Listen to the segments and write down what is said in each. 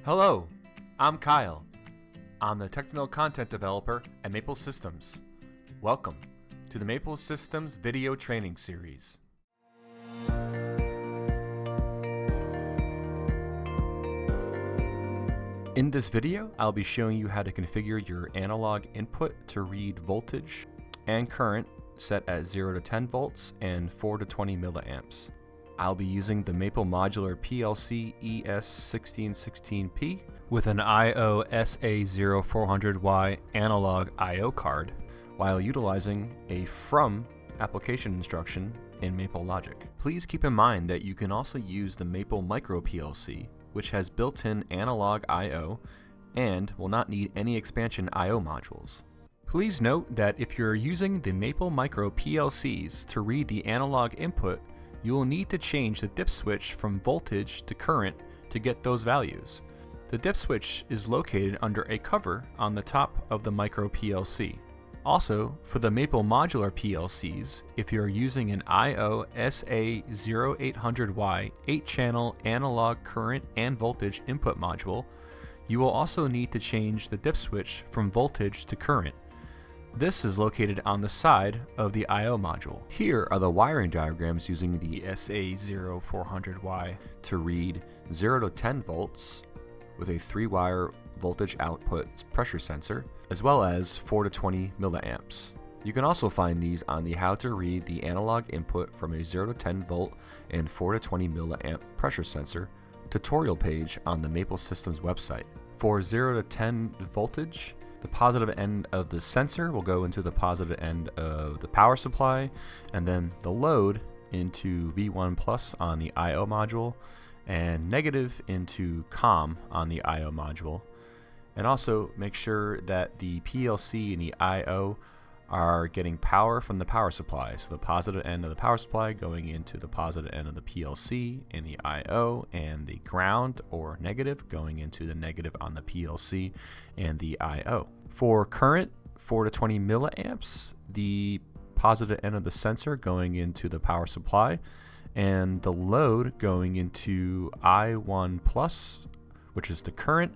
Hello, I'm Kyle. I'm the technical content developer at Maple Systems. Welcome to the Maple Systems video training series. In this video, I'll be showing you how to configure your analog input to read voltage and current set at 0 to 10 volts and 4 to 20 milliamps. I'll be using the Maple Modular PLC ES1616P with an I/O SA0400Y analog I/O card while utilizing a from application instruction in MapleLogic. Please keep in mind that you can also use the Maple Micro PLC, which has built-in analog I/O and will not need any expansion I/O modules. Please note that if you're using the Maple Micro PLCs to read the analog input, you will need to change the dip switch from voltage to current to get those values. The dip switch is located under a cover on the top of the Micro PLC. Also, for the Maple Modular PLCs, if you're using an I/O SA0800Y 8-channel analog current and voltage input module, you will also need to change the dip switch from voltage to current. This is located on the side of the I/O module. Here are the wiring diagrams using the SA0400Y to read 0 to 10 volts with a 3-wire voltage output pressure sensor, as well as 4 to 20 milliamps. You can also find these on the How to Read the Analog Input from a 0 to 10 volt and 4 to 20 milliamp pressure sensor tutorial page on the Maple Systems website. For 0 to 10 voltage, the positive end of the sensor will go into the positive end of the power supply, and then the load into V1 plus on the I/O module, and negative into COM on the I/O module. And also make sure that the PLC and the I/O are getting power from the power supply. So the positive end of the power supply going into the positive end of the PLC and the I/O, and the ground or negative going into the negative on the PLC and the I/O. For current, 4 to 20 milliamps, the positive end of the sensor going into the power supply, and the load going into I1 plus, which is the current,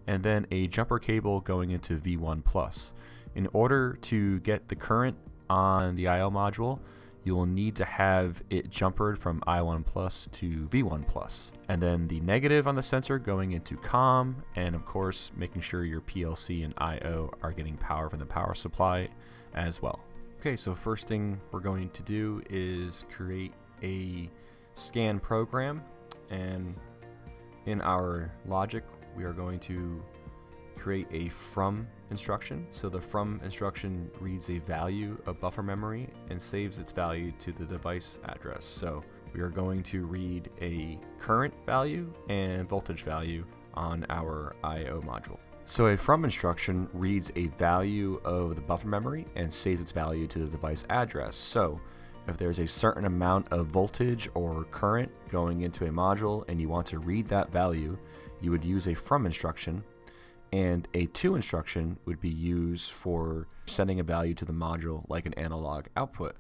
and then a jumper cable going into V1 plus. In order to get the current on the I/O module, you will need to have it jumpered from I1 plus to V1 plus. And then the negative on the sensor going into COM, and of course making sure your PLC and I/O are getting power from the power supply as well. Okay, so first thing we're going to do is create a scan program, and in our logic we are going to create a from instruction. So the from instruction reads a value of buffer memory and saves its value to the device address. So we are going to read a current value and voltage value on our I/O module. So a from instruction reads a value of the buffer memory and saves its value to the device address. So if there's a certain amount of voltage or current going into a module and you want to read that value, you would use a from instruction, and a to instruction would be used for sending a value to the module like an analog output.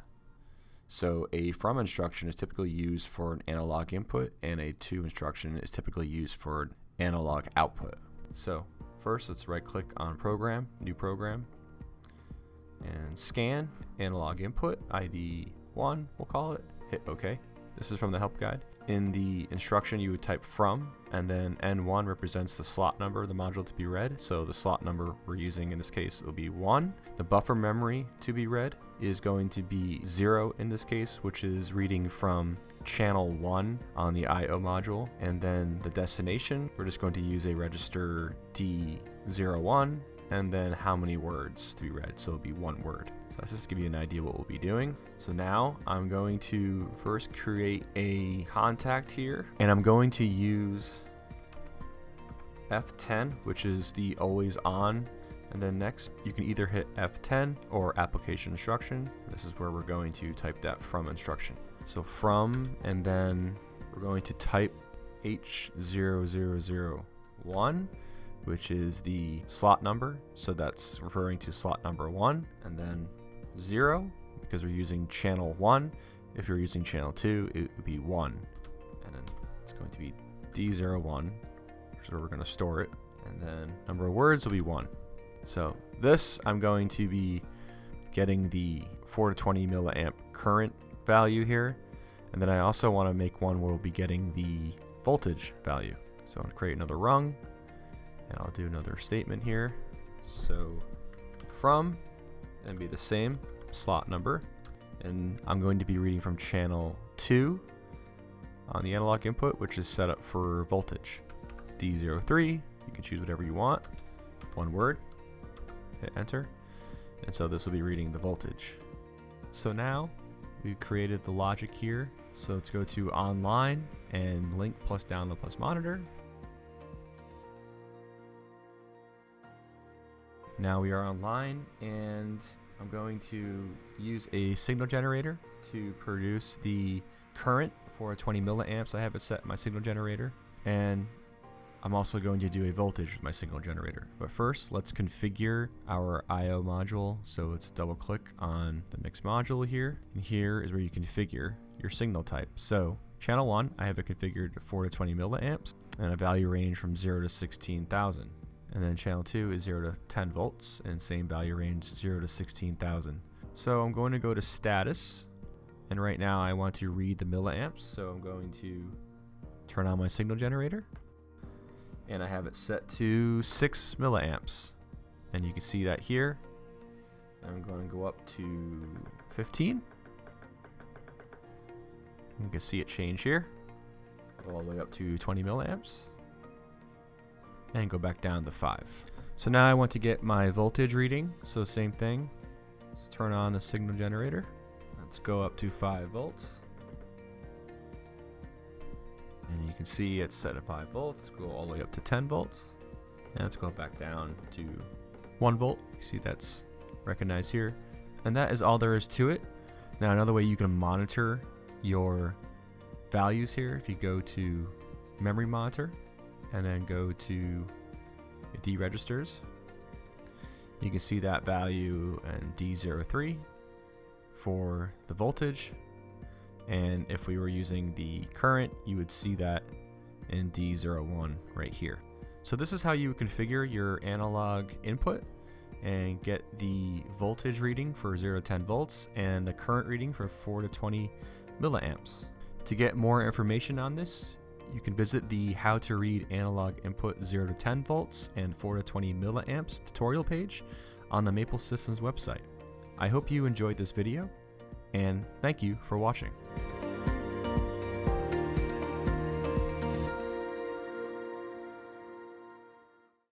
So a from instruction is typically used for an analog input, and a to instruction is typically used for an analog output. So first, let's right click on program, new program, and scan analog input, ID 1 we'll call it, hit OK. This is from the help guide. In the instruction you would type from, and then N1 represents the slot number of the module to be read. So the slot number we're using in this case will be 1. The buffer memory to be read is going to be 0 in this case, which is reading from channel 1 on the I/O module. And then the destination, we're just going to use a register D01, and then how many words to be read, so it'll be 1 word. So let's just give you an idea what we'll be doing. So now I'm going to first create a contact here, and I'm going to use F10, which is the always on, and then next you can either hit F10 or application instruction. This is where we're going to type that from instruction. So from, and then we're going to type H0001, which is the slot number, so that's referring to slot number 1, and then 0 because we're using channel 1. If you're using channel 2, it would be 1, and then it's going to be D01 which is where we're going to store it. And then number of words will be 1. So this, I'm going to be getting the 4 to 20 milliamp current value here. And then I also want to make one where we'll be getting the voltage value. So I'm going to create another rung, and I'll do another statement here. So from, and be the same slot number. And I'm going to be reading from channel 2 on the analog input, which is set up for voltage. D03, you can choose whatever you want. 1 word, hit enter. And so this will be reading the voltage. So now we've created the logic here. So let's go to online and link plus download plus monitor. Now we are online, and I'm going to use a signal generator to produce the current for 20 milliamps. I have it set in my signal generator, and I'm also going to do a voltage with my signal generator. But first, let's configure our I/O module. So let's double click on the mix module here, and here is where you configure your signal type. So channel 1, I have it configured to 4 to 20 milliamps and a value range from 0 to 16,000. And then channel 2 is 0 to 10 volts and same value range, 0 to 16,000. So I'm going to go to status, and right now I want to read the milliamps. So I'm going to turn on my signal generator, and I have it set to 6 milliamps. And you can see that here. I'm going to go up to 15. You can see it change here. Go all the way up to 20 milliamps. And go back down to 5. So now I want to get my voltage reading. So same thing. Let's turn on the signal generator. Let's go up to 5 volts. And you can see it's set at 5 volts. Let's go all the way up to 10 volts. And let's go back down to 1 volt. You see that's recognized here. And that is all there is to it. Now another way you can monitor your values here, if you go to memory monitor and then go to D registers, you can see that value in D03 for the voltage, and if we were using the current, you would see that in D01 right here. So this is how you configure your analog input and get the voltage reading for 0 to 10 volts and the current reading for 4 to 20 milliamps. To get more information on this, you can visit the How to Read Analog Input 0 to 10 volts and 4 to 20 milliamps tutorial page on the Maple Systems website. I hope you enjoyed this video, and thank you for watching.